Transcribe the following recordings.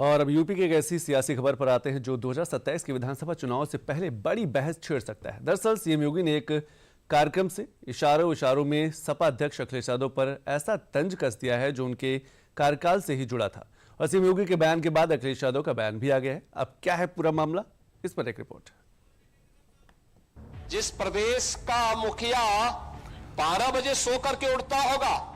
और अब यूपी की एक ऐसी सियासी खबर पर आते हैं जो 2027 के विधानसभा चुनाव से पहले बड़ी बहस छेड़ सकता है। दरअसल सीएम योगी ने एक कार्यक्रम से इशारों में सपा अध्यक्ष अखिलेश यादव पर ऐसा तंज कस दिया है जो उनके कार्यकाल से ही जुड़ा था। और सीएम योगी के बयान के बाद अखिलेश यादव का बयान भी आ गया है। अब क्या है पूरा मामला, इस पर एक रिपोर्ट। जिस प्रदेश का मुखिया 12 बजे सो करके उठता होगा,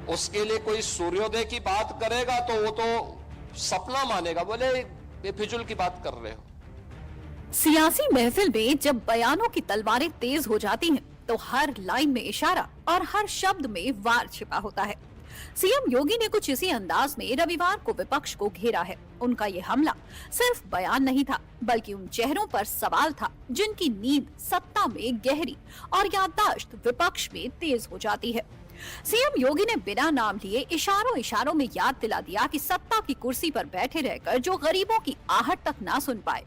उसके लिए कोई सूर्योदय की बात करेगा तो वो तो सपना मानेगा, बोले बेफिजुल की बात कर रहे हो। सियासी महफिल में जब बयानों की तलवारें तेज हो जाती हैं, तो हर लाइन में इशारा और हर शब्द में वार छिपा होता है। सीएम योगी ने कुछ इसी अंदाज में रविवार को विपक्ष को घेरा है। उनका ये हमला सिर्फ बयान नहीं था, बल्कि उन चेहरों पर सवाल था जिनकी नींद सत्ता में गहरी और याददाश्त विपक्ष में तेज हो जाती है। सीएम योगी ने बिना नाम लिए इशारों में याद दिला दिया कि सत्ता की कुर्सी पर बैठे रहकर जो गरीबों की आहट तक ना सुन पाए,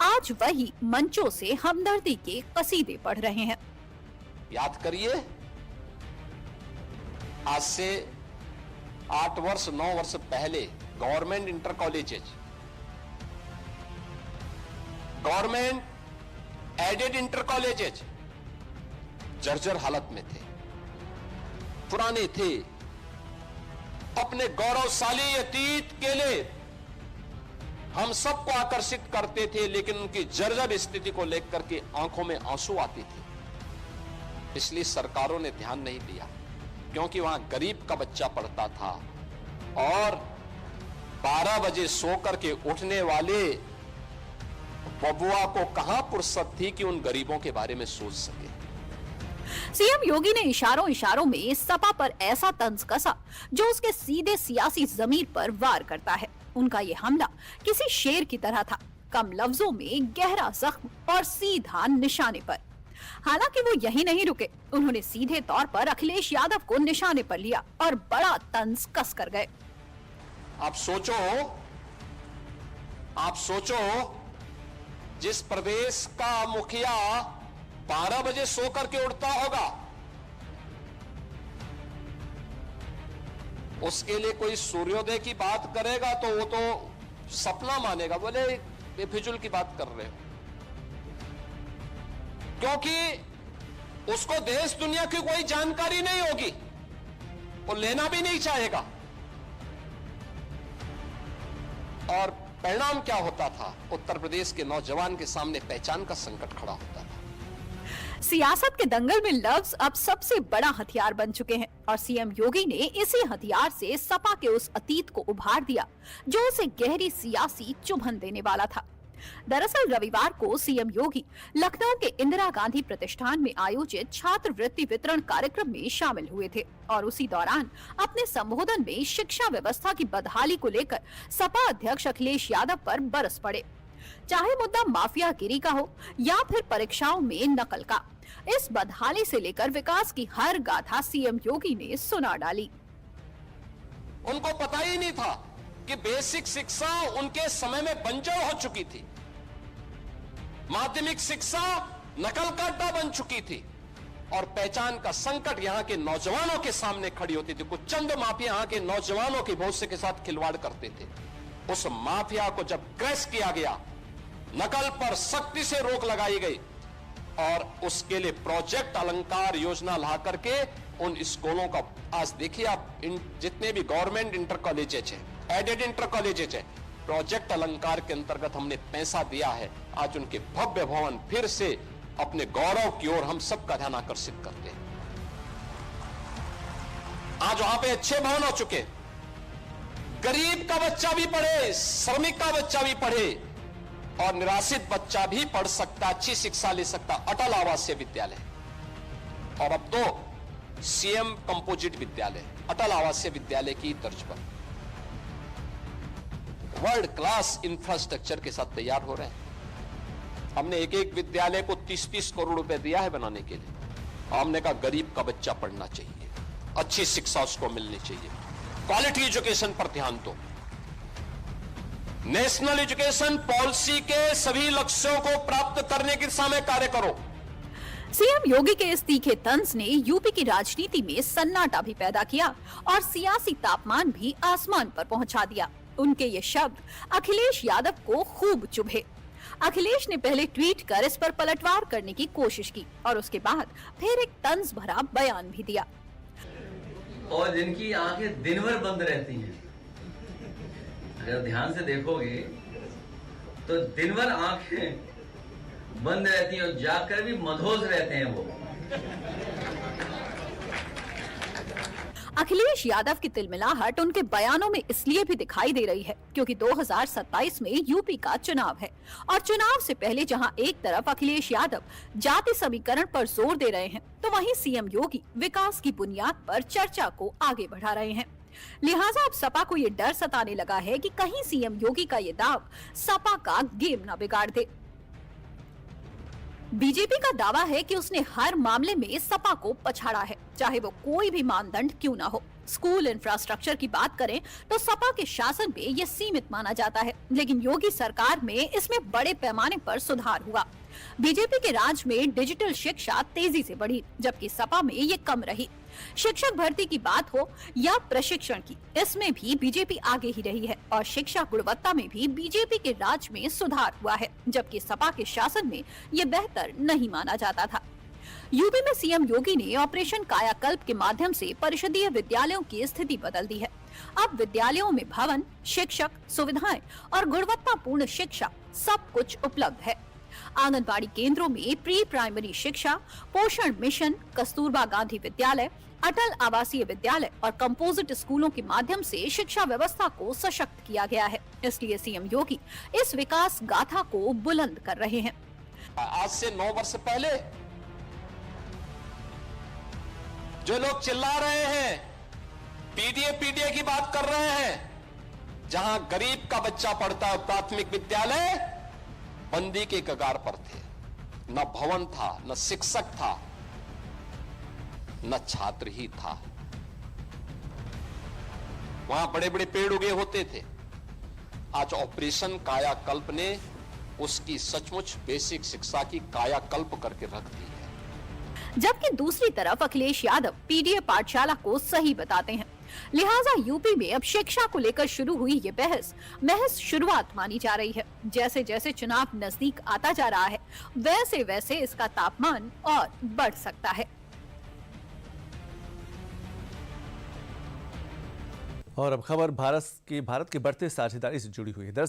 आज वही मंचों से हमदर्दी के कसीदे पढ़ रहे हैं। याद करिए, आज से 8 वर्ष 9 वर्ष पहले government inter colleges, government aided inter colleges जर्जर हालत में थे, पुराने थे, अपने गौरवशाली अतीत के लिए हम सबको आकर्षित करते थे, लेकिन उनकी जर्जर स्थिति को लेकर के आंखों में आंसू आते थे। इसलिए सरकारों ने ध्यान नहीं दिया, क्योंकि वहां गरीब का बच्चा पढ़ता था और 12 बजे सो करके उठने वाले बबुआ को कहां फुर्सत थी कि उन गरीबों के बारे में सोच सके। सीएम योगी ने इशारों में सपा पर ऐसा तंज कसा जो उसके सीधे सियासी जमीर पर वार करता है। उनका ये हमला किसी शेर की तरह था, कम लफ्जों में गहरा जख्म और सीधा निशाने पर। हालांकि वो यही नहीं रुके, उन्होंने सीधे तौर पर अखिलेश यादव को निशाने पर लिया और बड़ा तंज कस कर गए। आप सोचो जिस प्रदेश का मुखिया 12 बजे सो करके उठता होगा, उसके लिए कोई सूर्योदय की बात करेगा तो वो तो सपना मानेगा, बोले बेफिजुल की बात कर रहे हो। क्योंकि उसको देश दुनिया की कोई जानकारी नहीं होगी, वो लेना भी नहीं चाहेगा। और परिणाम क्या होता था? उत्तर प्रदेश के नौजवान के सामने पहचान का संकट खड़ा होता था। सियासत के दंगल में लफ्ज अब सबसे बड़ा हथियार बन चुके हैं और सीएम योगी ने इसी हथियार से सपा के उस अतीत को उभार दिया जो उसे गहरी सियासी चुभन देने वाला था। दरअसल रविवार को सीएम योगी लखनऊ के इंदिरा गांधी प्रतिष्ठान में आयोजित छात्रवृत्ति वितरण कार्यक्रम में शामिल हुए थे और उसी दौरान अपने संबोधन में शिक्षा व्यवस्था की बदहाली को लेकर सपा अध्यक्ष अखिलेश यादव पर बरस पड़े। चाहे मुद्दा माफियागिरी का हो या फिर परीक्षाओं में नकल का, इस बदहाली से लेकर विकास की हर गाथा सीएम योगी ने सुना डाली। उनको पता ही नहीं था कि बेसिक शिक्षा उनके समय में बंजर हो चुकी थी, माध्यमिक शिक्षा नकल का अड्डा बन चुकी थी और पहचान का संकट यहां के नौजवानों के सामने खड़ी होती थी। कुछ चंद माफिया यहां के नौजवानों के भविष्य के साथ खिलवाड़ करते थे। उस माफिया को जब क्रैश किया गया, नकल पर सख्ती से रोक लगाई गई और उसके लिए प्रोजेक्ट अलंकार योजना ला करके उन स्कूलों का, आज देखिए आप, जितने भी गवर्नमेंट इंटर कॉलेजेस है, एडेड इंटर कॉलेजेस है, प्रोजेक्ट अलंकार के अंतर्गत हमने पैसा दिया है। आज उनके भव्य भवन फिर से अपने गौरव की ओर हम सबका ध्यान आकर्षित करते हैं। आज वहां पे अच्छे भवन हो चुके, गरीब का बच्चा भी पढ़े, श्रमिक का बच्चा भी पढ़े और निराश्रित बच्चा भी पढ़ सकता, अच्छी शिक्षा ले सकता। अटल आवासीय विद्यालय और अब तो सीएम कंपोजिट विद्यालय, अटल आवासीय विद्यालय की तर्ज पर वर्ल्ड क्लास इंफ्रास्ट्रक्चर के साथ तैयार हो रहे हैं। हमने एक विद्यालय को 30-30 करोड़ रुपए दिया है बनाने के लिए। हमने कहा गरीब का बच्चा पढ़ना चाहिए, अच्छी शिक्षा उसको मिलनी चाहिए, क्वालिटी एजुकेशन पर ध्यान दो। नेशनल एजुकेशन पॉलिसी के सभी लक्ष्यों को प्राप्त करने की दिशा में कार्य करो। सीएम योगी के इस तीखे तंज ने यूपी की राजनीति में सन्नाटा भी पैदा किया और सियासी तापमान भी आसमान पर पहुंचा दिया। उनके ये शब्द अखिलेश यादव को खूब चुभे। अखिलेश ने पहले ट्वीट कर इस पर पलटवार करने की कोशिश की और उसके बाद फिर एक तंज भरा बयान भी दिया। और जिनकी आंखें दिन भर बंद रहती हैं, अगर ध्यान से देखोगे तो दिन भर आंखें बंद रहती हैं और जाकर भी मदहोश रहते हैं वो। अखिलेश यादव की तिलमिलाहट उनके बयानों में इसलिए भी दिखाई दे रही है क्योंकि 2027 में यूपी का चुनाव है और चुनाव से पहले जहां एक तरफ अखिलेश यादव जाति समीकरण पर जोर दे रहे हैं, तो वहीं सीएम योगी विकास की बुनियाद पर चर्चा को आगे बढ़ा रहे हैं। लिहाजा अब सपा को ये डर सताने लगा है कि कहीं सीएम योगी का ये दाव सपा का गेम न बिगाड़ दे। बीजेपी का दावा है कि उसने हर मामले में सपा को पछाड़ा है, चाहे वो कोई भी मानदंड क्यों ना हो। स्कूल इंफ्रास्ट्रक्चर की बात करें तो सपा के शासन में ये सीमित माना जाता है, लेकिन योगी सरकार में इसमें बड़े पैमाने पर सुधार हुआ। बीजेपी के राज में डिजिटल शिक्षा तेजी से बढ़ी, जबकि सपा में ये कम रही। शिक्षक भर्ती की बात हो या प्रशिक्षण की, इसमें भी बीजेपी आगे ही रही है और शिक्षा गुणवत्ता में भी बीजेपी के राज में सुधार हुआ है, जबकि सपा के शासन में ये बेहतर नहीं माना जाता था। यूपी में सीएम योगी ने ऑपरेशन कायाकल्प के माध्यम से परिषदीय विद्यालयों की स्थिति बदल दी है। अब विद्यालयों में भवन, शिक्षक, सुविधाएं और गुणवत्तापूर्ण शिक्षा सब कुछ उपलब्ध है। आंगनबाड़ी केंद्रों में प्री प्राइमरी शिक्षा, पोषण मिशन, कस्तूरबा गांधी विद्यालय, अटल आवासीय विद्यालय और कंपोजिट स्कूलों के माध्यम से शिक्षा व्यवस्था को सशक्त किया गया है। इसलिए सीएम योगी इस विकास गाथा को बुलंद कर रहे हैं। आज से 9 वर्ष पहले जो लोग चिल्ला रहे हैं, पीडीए की बात कर रहे हैं, जहां गरीब का बच्चा पढ़ता है प्राथमिक विद्यालय, बंदी के कगार पर थे। न भवन था, न शिक्षक था, न छात्र ही था। वहां बड़े बड़े पेड़ उगे होते थे। आज ऑपरेशन कायाकल्प ने उसकी सचमुच बेसिक शिक्षा की कायाकल्प करके रख दी है। जबकि दूसरी तरफ अखिलेश यादव पीडीए पाठशाला को सही बताते हैं। लिहाजा यूपी में अब शिक्षा को लेकर शुरू हुई ये बहस महज शुरुआत मानी जा रही है। जैसे जैसे चुनाव नजदीक आता जा रहा है, वैसे वैसे इसका तापमान और बढ़ सकता है। और अब खबर भारत की बढ़ते साझेदारी से जुड़ी हुई है। दरअसल